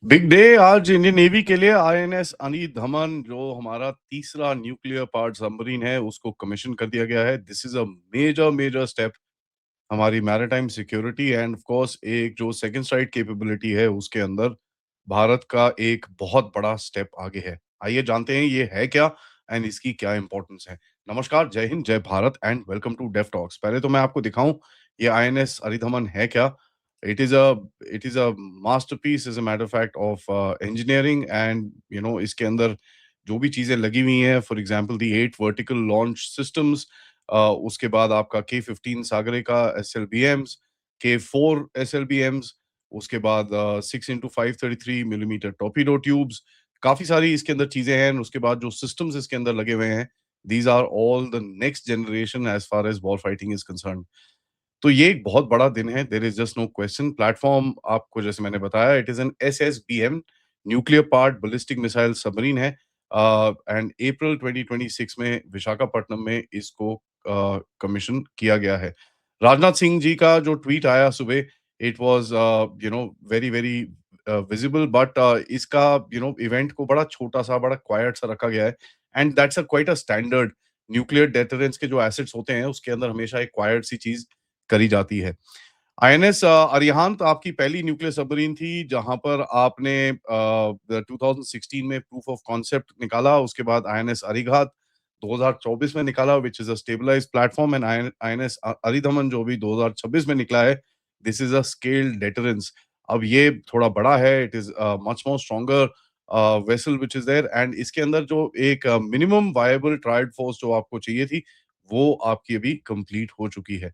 Big day आज Indian navy के लिए आईएनएस अनी धमन जो हमारा तीसरा न्यूक्लियर पावर्ड सबमरीन है उसको कमीशन कर दिया गया है। This is a major major step हमारी maritime security and of course एक जो सेकंड स्ट्राइक कैपेबिलिटी है उसके अंदर भारत का एक बहुत बड़ा स्टेप आगे है। आइए जानते हैं ये है क्या एंड इसकी क्या इंपॉर्टेंस है। नमस्कार, जय हिंद, जय Bharat and welcome to Def Talks. पहले तो मैं आपको दिखाऊं ये आईएनएस अरिधमन है क्या। it is a it is a masterpiece as a matter of fact of engineering and इसके अंदर जो भी चीजें लगी हुई हैं, for example the 8 vertical launch systems, उसके बाद आपका K-15 सागरे का SLBMs, K-4 SLBMs, उसके बाद 6x533 मिलीमीटर टॉर्पीडो ट्यूब्स, काफी सारी इसके अंदर चीजें हैं। उसके बाद जो सिस्टम्स इसके अंदर लगे हुए हैं, these are all the next generation as far as war fighting is concern. तो ये एक बहुत बड़ा दिन है, there is just no question. Platform आपको जैसे मैंने बताया, it is an SSBM, nuclear part ballistic missile submarine है एंड अप्रैल 2026 में विशाखापट्टनम में इसको कमीशन किया गया है। राजनाथ सिंह जी का जो ट्वीट आया सुबह, it was very very visible, but इसका इवेंट को बड़ा छोटा सा, बड़ा क्वाइट सा रखा गया है and that's a quite a standard. Nuclear deterrence के जो एसेट्स होते हैं उसके अंदर हमेशा एक क्वाइट सी चीज करी जाती है। आईएनएस अरिहंत आपकी पहली न्यूक्लियर सबमरीन थी जहां पर आपने 2016 में प्रूफ ऑफ कॉन्सेप्ट निकाला। उसके बाद आईएनएस अरिघात 2024 में निकाला, which is a stabilised platform, and INS Aridhaman जो भी 2026 में निकला है, this is a scaled deterrence. अब ये थोड़ा बड़ा है, it is much more stronger vessel which is there, and इसके अंदर जो एक मिनिमम वायबल ट्राइड फोर्स जो आपको चाहिए थी, वो आपकी अभी कंप्लीट हो चुकी है।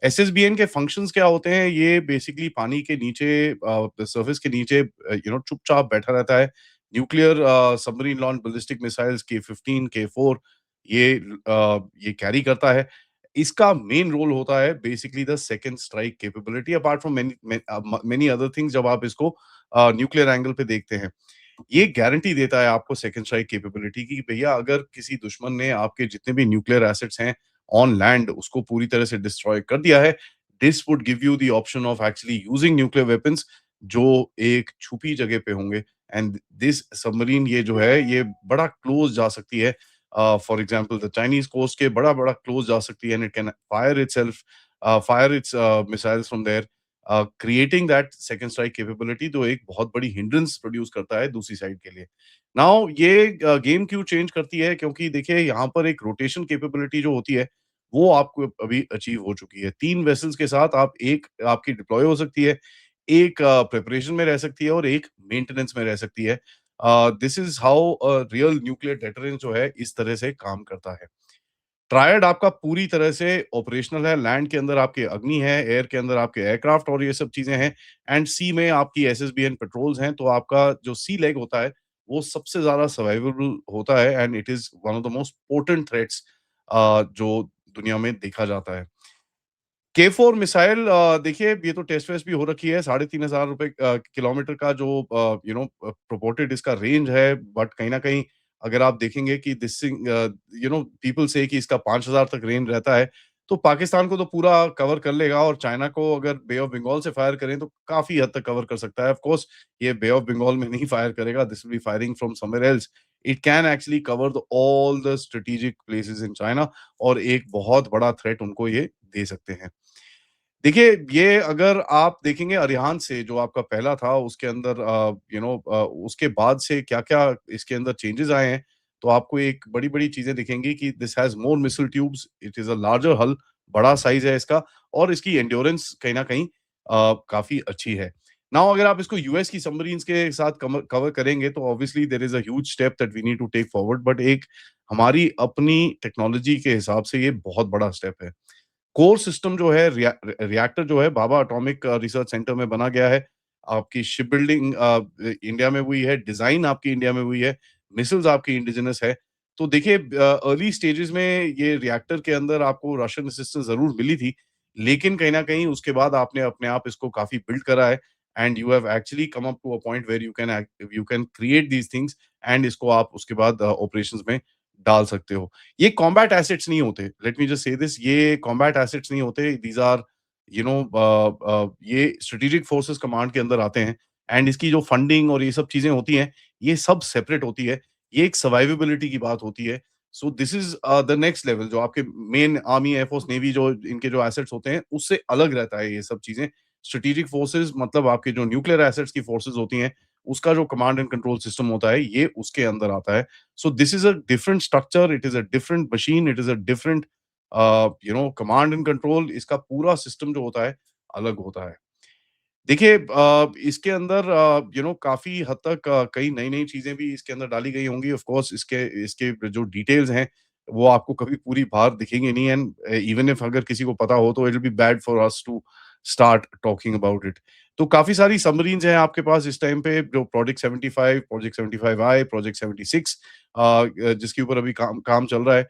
एसएसबीएन के फंक्शंस क्या होते हैं? ये बेसिकली पानी के नीचे, सरफेस के नीचे चुपचाप बैठा रहता है। Nuclear submarine launch ballistic missiles K-15, K-4 ये कैरी करता है। इसका मेन रोल होता है basically the second strike capability, apart from many other things. जब आप इसको न्यूक्लियर एंगल पे देखते हैं, ये गारंटी देता है आपको सेकंड स्ट्राइक कैपेबिलिटी की, भैया अगर किसी दुश्मन ने आपके जितने भी न्यूक्लियर एसेट्स हैं ऑन लैंड उसको पूरी तरह से डिस्ट्रॉय कर दिया है, this would give you the option of actually using nuclear weapons जो एक छुपी जगह पे होंगे। एंड दिस सबमरीन ये जो है ये बड़ा क्लोज जा सकती है, for example the Chinese coast के बड़ा बड़ा क्लोज जा सकती है, and it can fire its missiles from there, creating that second strike capability, तो एक बहुत बड़ी हिंड्रेंस प्रोड्यूस करता है दूसरी साइड के लिए। नाउ ये गेम क्यों चेंज करती है? क्योंकि देखिए यहाँ पर एक रोटेशन कैपेबिलिटी जो होती है वो आपको अभी अचीव हो चुकी है। 3 वेसल्स के साथ आप एक आपकी डिप्लॉय हो सकती है, एक प्रिपरेशन में रह सकती है और एक मेंटेनेंस में रह सकती है। This is how real nuclear deterrence जो है इस तरह से काम करता है। ट्रायड आपका पूरी तरह से ऑपरेशनल है। लैंड के अंदर आपके अग्नि है, एयर के अंदर आपके एयरक्राफ्ट और ये सब चीज़ें हैं, एंड सी में आपकी एसएसबीएन पेट्रोल्स हैं। तो आपका जो सी लेग होता है, वो सबसे ज़्यादा सर्वाइवेबल होता है and it is one of the most potent threats जो दुनिया में देखा जाता है। K-4 मिसाइल, देखिए ये तो टेस्ट वेस्ट भी हो रखी है। 3,500 रुपए किलोमीटर का जो प्रोपोर्टेड इसका रेंज है, बट कहीं न कहीं अगर आप देखेंगे कि दिस थिंग, पीपल से कि इसका 5,000 तक रेंज रहता है, तो पाकिस्तान को तो पूरा कवर कर लेगा, और चाइना को अगर बे ऑफ बंगाल से फायर करें तो काफ़ी हद तक कवर कर सकता है। ऑफ कोर्स ये बे ऑफ बंगाल में नहीं फायर करेगा, this will be firing from somewhere else. It can actually cover the all the strategic places in China, और एक बहुत बड़ा थ्रेट उनको ये दे सकते हैं। देखिए, ये अगर आप देखेंगे अरिहंत से जो आपका पहला था उसके अंदर, उसके बाद से क्या-क्या इसके अंदर चेंजेस आए हैं, तो आपको एक बड़ी-बड़ी चीज़ें दिखेंगी कि this has more missile tubes, it is a larger हल, बड़ा साइज़ है इसका, और इसकी एंड्योरेंस कहीं न कहीं काफ़ी अच्छी है। नाउ अगर आप इसको यूएस की सबमरीन्स के साथ कवर करेंगे तो obviously there is a huge step that we need to take forward, but एक हमारी अपनी टेक्नोलॉजी के हिसाब से ये बहुत बड़ा स्टेप है। कोर सिस्टम जो है, रिएक्टर जो है भाभा एटॉमिक रिसर्च सेंटर में बना गया है। आपकी शिप बिल्डिंग इंडिया में हुई है, डिज़ाइन आपकी इंडिया में हुई है, मिसाइल्स आपकी इंडिजिनस है। तो देखिए, अर्ली स्टेजेस में ये रिएक्टर के अंदर आपको रशियन असिस्टेंस ज़रूर मिली थी, लेकिन कहीं न कहीं उसके बाद आपने अपने आप इसको काफ़ी बिल्ड करा है, and you have actually come up to a point where you can create these things, and इसको आप उसके बाद ऑपरेशंस में डाल सकते हो। ये कॉम्बैट एसेट्स नहीं होते, let me just say this, ये कॉम्बैट एसेट्स नहीं होते, दीज़ आर ये स्ट्रेटेजिक फोर्सेस कमांड के अंदर आते हैं। एंड इसकी जो फंडिंग और ये सब चीज़ें होती हैं, ये सब सेपरेट होती है। ये एक सर्वाइवेबिलिटी की बात होती है। So this is the next level जो आपके main army, air force, navy जो इनके जो एसेट्स होते हैं, उससे अलग रहता है ये सब चीज़ें। स्ट्रेटेजिक फोर्सेस मतलब आपके जो न्यूक्लियर एसेट्स की फोर्सेस होती हैं, उसका जो कमांड एंड कंट्रोल सिस्टम होता है, ये उसके अंदर आता है। So this is a different structure, it is a different machine, it is a different command and control इसका पूरा सिस्टम जो होता है, अलग होता है। देखिए इसके अंदर काफ़ी हद तक कई नई-नई चीज़ें भी इसके अंदर डाली गई होंगी। ऑफ़ कोर्स इसके इसके जो डिटेल्स हैं, वो आपको कभी पूरी बाहर दिखेंगी नहीं एंड इवन इफ अगर किसी को पता हो तो it will be bad for us to start talking about it. तो काफ़ी सारी सबमरीन्स हैं आपके पास इस टाइम पे जो प्रोजेक्ट 75 आई, प्रोजेक्ट 76 जिसके ऊपर अभी काम काम चल रहा है।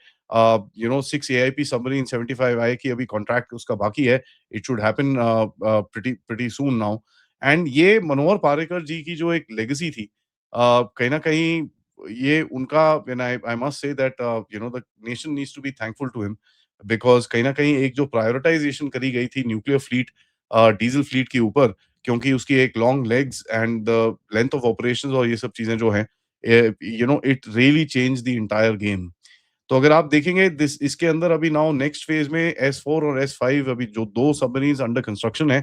6 एआईपी सबमरीन 75 आई की अभी कॉन्ट्रैक्ट उसका बाकी है। It should happen pretty pretty soon now and ये मनोहर पार्रिकर जी की जो एक लेगेसी थी कहीं न कहीं ये उनका when I must say that the nation needs to be thankful to him because कहीं न कहीं एक जो प्रायोरिटाइज़ेशन करी गई थी न्यूक्लियर फ्लीट डीज़ल फ्लीट के ऊपर क्योंकि उसकी एक long legs and the length of operations और ये सब चीज़ें जो हैं it really changed the entire game. तो अगर आप देखेंगे दिस इसके अंदर अभी नाउ नेक्स्ट फेज में एस-4 और एस-5 अभी जो 2 सबमरीन्स अंडर कंस्ट्रक्शन है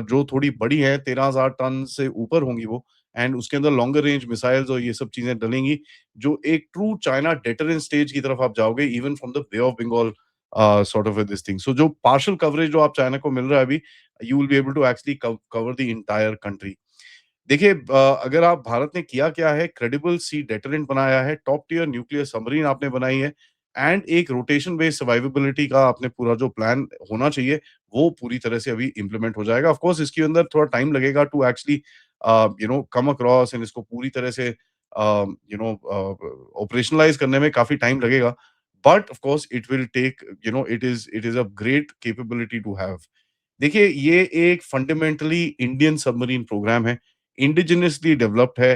जो थोड़ी बड़ी है 13,000 टन से ऊपर होंगी वो एंड उसके अंदर लॉन्गर रेंज मिसाइल्स और ये सब चीज़ें डलेंगी, जो एक ट्रू चाइना डेटरेंस स्टेज की तरफ आप जाओगे even from the bay of Bengal sort of this thing. So जो पार्शियल कवरेज जो आप चाइना को मिल रहा है अभी, you will be able to actually cover the entire country. देखिए अगर आप भारत ने किया क्या है, क्रेडिबल सी डेटरेंट बनाया है, टॉप टियर न्यूक्लियर सबमरीन आपने बनाई है एंड एक रोटेशन बेस्ड सर्वाइवेबिलिटी का आपने पूरा जो प्लान होना चाहिए, वो पूरी तरह से अभी इम्प्लीमेंट हो जाएगा। ऑफ कोर्स इसके अंदर थोड़ा टाइम लगेगा to actually come across and इसको पूरी तरह से ऑपरेशनलाइज़ करने में काफ़ी टाइम लगेगा। But of course it will take it is a great capability to have. देखिए, ये एक फंडामेंटली इंडियन सबमरीन प्रोग्राम है, इंडिजिनसली डेवलप्ड है।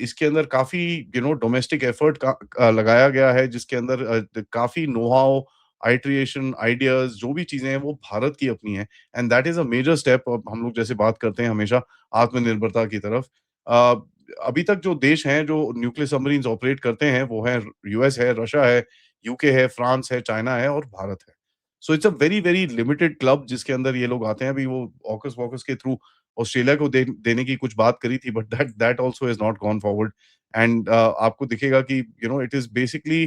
इसके अंदर काफ़ी डोमेस्टिक एफर्ट का लगाया गया है जिसके अंदर काफ़ी नो-हाउ, आइटिरेशन, आइडियाज़ जो भी चीज़ें हैं वो भारत की अपनी हैं and that is a major step अब हम लोग जैसे बात करते हैं हमेशा आत्मनिर्भरता की तरफ। अ, अभी तक जो देश हैं जो न्यूक्लियर सबमरीन्स ऑपरेट करते हैं वो हैं यूएस है, रशिया है, यूके है, फ्रांस है, चाइना है और भारत है। So it's a very very limited club जिसके अंदर ये लोग आते हैं। अभी वो ऑकस वॉकस के थ्रू ऑस्ट्रेलिया को देने की कुछ बात करी थी but that that also has not gone forward and आपको दिखेगा कि it is basically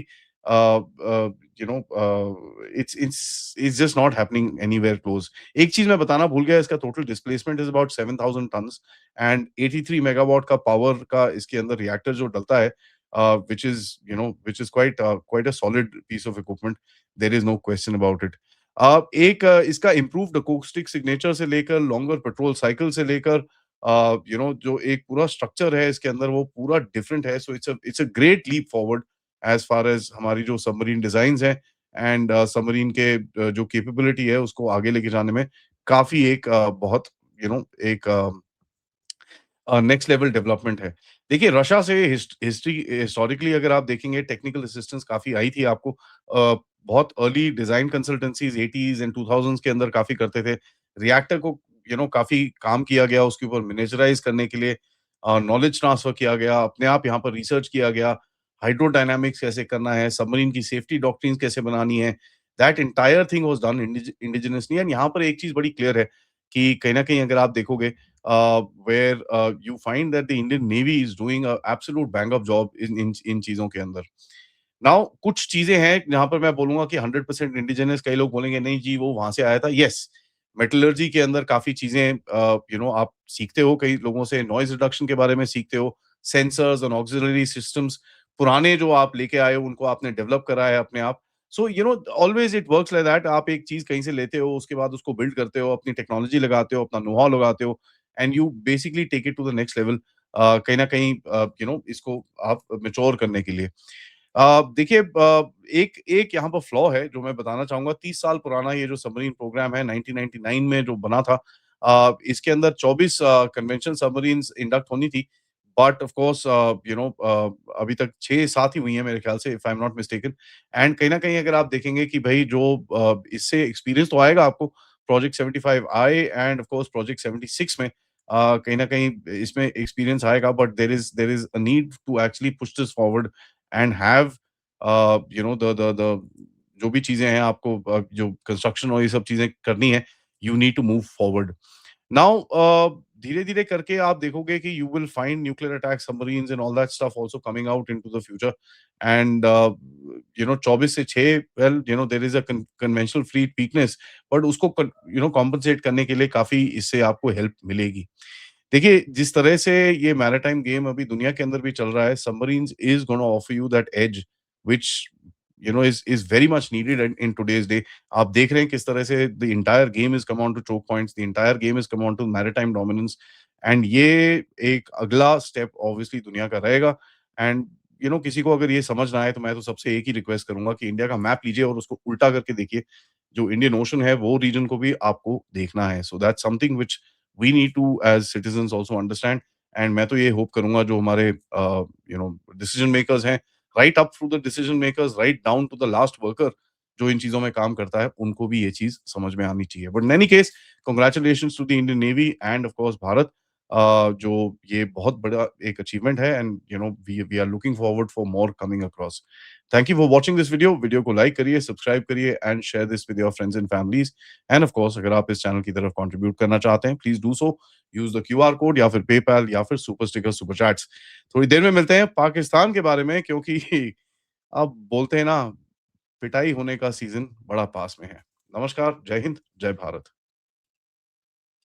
it's just not happening anywhere close. एक चीज़ मैं बताना भूल गया इसका total displacement is about 7,000 tons and 83 megawatt का पावर का इसके अंदर रिएक्टर जो डलता है which is quite a solid piece of equipment. There is no question about it. इसका इम्प्रूव्ड अकॉस्टिक सिग्नेचर से लेकर लॉन्गर पेट्रोल साइकिल से लेकर जो एक पूरा स्ट्रक्चर है इसके अंदर वो पूरा डिफरेंट है। So it's a great leap forward as far as हमारी जो सबमरीन डिज़ाइन्स हैं एंड सबमरीन के जो कैपेबिलिटी है उसको आगे लेके जाने में काफ़ी एक बहुत यू नो एक नेक्स्ट लेवल डेवलपमेंट है। देखिए रशिया से हिस्टोरिकली अगर आप देखेंगे टेक्निकल असिस्टेंस काफ़ी आई थी आपको। बहुत early design कंसल्टेंसीज़ 80s and 2000s के अंदर काफ़ी करते थे। रिएक्टर को काफ़ी काम किया गया उसके ऊपर मिनिएचराइज़ करने के लिए नॉलेज ट्रांसफर किया गया, अपने आप यहाँ पर रिसर्च किया गया, हाइड्रोडायनामिक्स कैसे करना है, सबमरीन की सेफ्टी डॉक्ट्रिन्स कैसे बनानी है, that entire thing was done indigenously and यहाँ पर एक चीज़ बड़ी क्लियर है कि कहीं न कहीं अगर आप देखोगे where you find that the Indian Navy is doing a absolute bang up job इन चीज़ों के अंदर। नाउ कुछ चीज़ें हैं जहाँ पर मैं बोलूँगा कि 100% इंडिजिनस कई लोग बोलेंगे नहीं जी वो वहाँ से आया था। येस, मेटलर्जी के अंदर काफ़ी चीज़ें आप सीखते हो कई लोगों से नॉइज़ रिडक्शन के बारे में सीखते हो, सेंसर्स एंड ऑक्सिलरी सिस्टम्स पुराने जो आप लेके आए हो उनको आपने डेवलप करा है अपने आप। So always it works like that आप एक चीज़ कहीं से लेते हो, उसके बाद उसको बिल्ड करते हो, अपनी टेक्नोलॉजी लगाते हो, अपना नो-हाउ लगाते हो and you basically take it to the next level कहीं न कहीं इसको आप मैच्योर करने के लिए। देखिए एक एक यहाँ पर फ्लॉ है जो मैं बताना चाहूँगा 30 साल पुराना ये जो सबमरीन प्रोग्राम है 1999 में जो बना था इसके अंदर 24 कन्वेंशन सबमरीन्स इंडक्ट होनी थी। बट ऑफ कोर्स अभी तक 6-7 ही हुई हैं मेरे ख्याल से if I am not mistaken and कहीं न कहीं अगर आप देखेंगे कि भई जो इससे एक्सपीरियंस तो आएगा आपको project 75 I and of course project 76 में कहीं न कहीं इसमें एक्सपीरियंस आएगा, but there is a need to actually push this forward and have you know the जो भी चीज़ें हैं आपको जो कंस्ट्रक्शन और ये सब चीज़ें करनी है, you need to move forward. Now धीरे-धीरे करके आप देखोगे कि you will find nuclear attack submarines and all that stuff also coming out into the future and 24 से 6 well there is a conventional fleet weakness, but उसको compensate करने के लिए काफ़ी इससे आपको हेल्प मिलेगी। देखिए, जिस तरह से ये मैरीटाइम गेम अभी दुनिया के अंदर भी चल रहा है, submarines is gonna offer you that edge which is very much needed in today's day. आप देख रहे हैं किस तरह से the entire game has come on to choke points, the entire game has come on to maritime dominance and ये एक अगला स्टेप ऑब्वियसली दुनिया का रहेगा एंड किसी को अगर ये समझ ना आए तो मैं तो सबसे एक ही रिक्वेस्ट करूँगा कि इंडिया का मैप लीजिए और उसको उल्टा करके देखिए। जो इंडियन ओशन है, वो रीजन को भी आपको देखना है। So that's something which we need to as citizens also understand and मैं तो ये होप करूंगा जो हमारे डिसीजन मेकर्स हैं, right up through the decision makers, right down to the last worker जो इन चीजों में काम करता है, उनको भी ये चीज समझ में आनी चाहिए। But in any case, congratulation to the Indian navy and of course Bharat. जो ये बहुत बड़ा एक अचीवमेंट है and we are looking forward for more coming across. Thank you for watching this video. Video को लाइक करिए, सब्सक्राइब करिए and share this with your friends and families. And of course, अगर आप इस चैनल की तरफ contribute करना चाहते हैं, please do so. Use the QR code या फिर पेपैल या फिर सुपर स्टिकर, सुपर चैट्स। थोड़ी देर में मिलते हैं पाकिस्तान के बारे में, क्योंकि अब बोलते हैं ना, पिटाई होने का सीजन बड़ा पास में है। नमस्कार, जय हिंद, जय भारत।